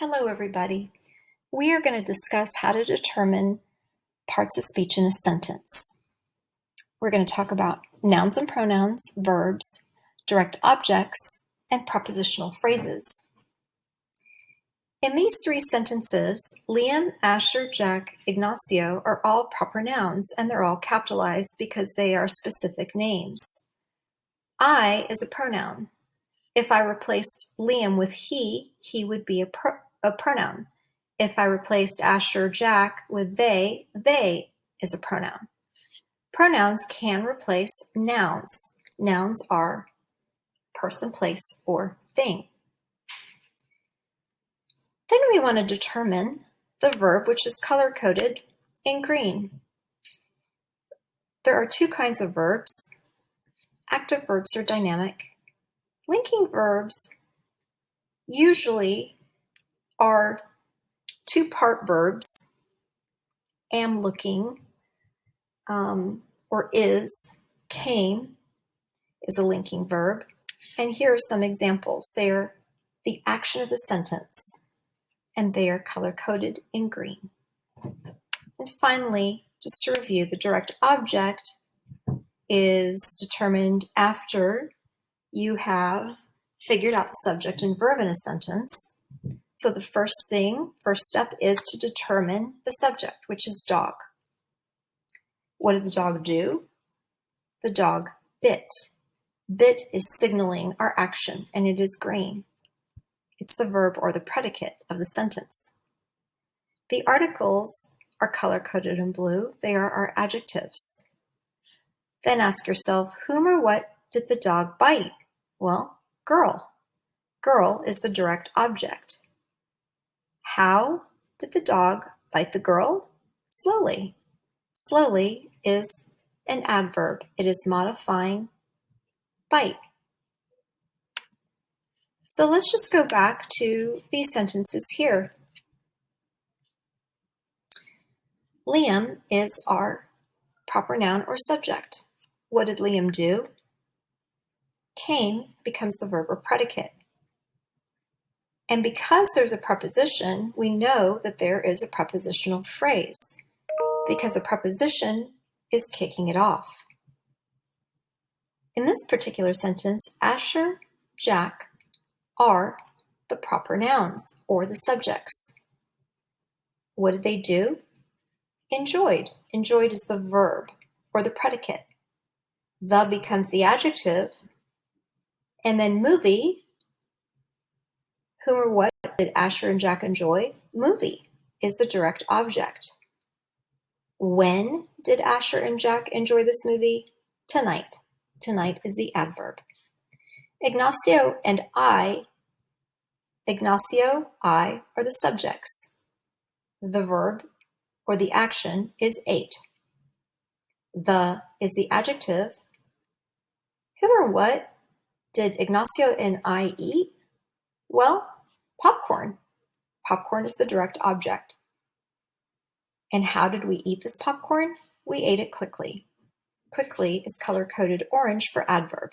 Hello, everybody. We are going to discuss how to determine parts of speech in a sentence. We're going to talk about nouns and pronouns, verbs, direct objects, and prepositional phrases. In these three sentences, Liam, Asher, Jack, Ignacio are all proper nouns, and they're all capitalized because they are specific names. I is a pronoun. If I replaced Liam with he would be a pronoun. If I replaced Asher, Jack with they is a pronoun. Pronouns can replace nouns. Nouns are person, place, or thing. Then we want to determine the verb, which is color-coded in green. There are two kinds of verbs. Active verbs are dynamic. Linking verbs usually are two-part verbs. Am looking, or is, came is a linking verb. And here are some examples. They are the action of the sentence, and they are color-coded in green. And finally, just to review, the direct object is determined after you have figured out the subject and verb in a sentence. So the first step is to determine the subject, which is dog. What did the dog do? The dog bit. Bit is signaling our action, and it is green. It's the verb or the predicate of the sentence. The articles are color-coded in blue. They are our adjectives. Then ask yourself, whom or what did the dog bite? Well, girl. Girl is the direct object. How did the dog bite the girl? Slowly. Slowly is an adverb. It is modifying bite. So let's just go back to these sentences here. Liam is our proper noun or subject. What did Liam do? Came becomes the verb or predicate. And because there's a preposition, we know that there is a prepositional phrase because the preposition is kicking it off. In this particular sentence, Asher, Jack are the proper nouns or the subjects. What did they do? Enjoyed. Enjoyed is the verb or the predicate. The becomes the adjective. And then movie, whom or what did Asher and Jack enjoy? Movie is the direct object. When did Asher and Jack enjoy this movie? Tonight. Tonight is the adverb. Ignacio, I are the subjects. The verb or the action is ate. The is the adjective. Whom or what did Ignacio and I eat? Well, popcorn. Popcorn is the direct object. And how did we eat this popcorn? We ate it quickly. Quickly is color-coded orange for adverb.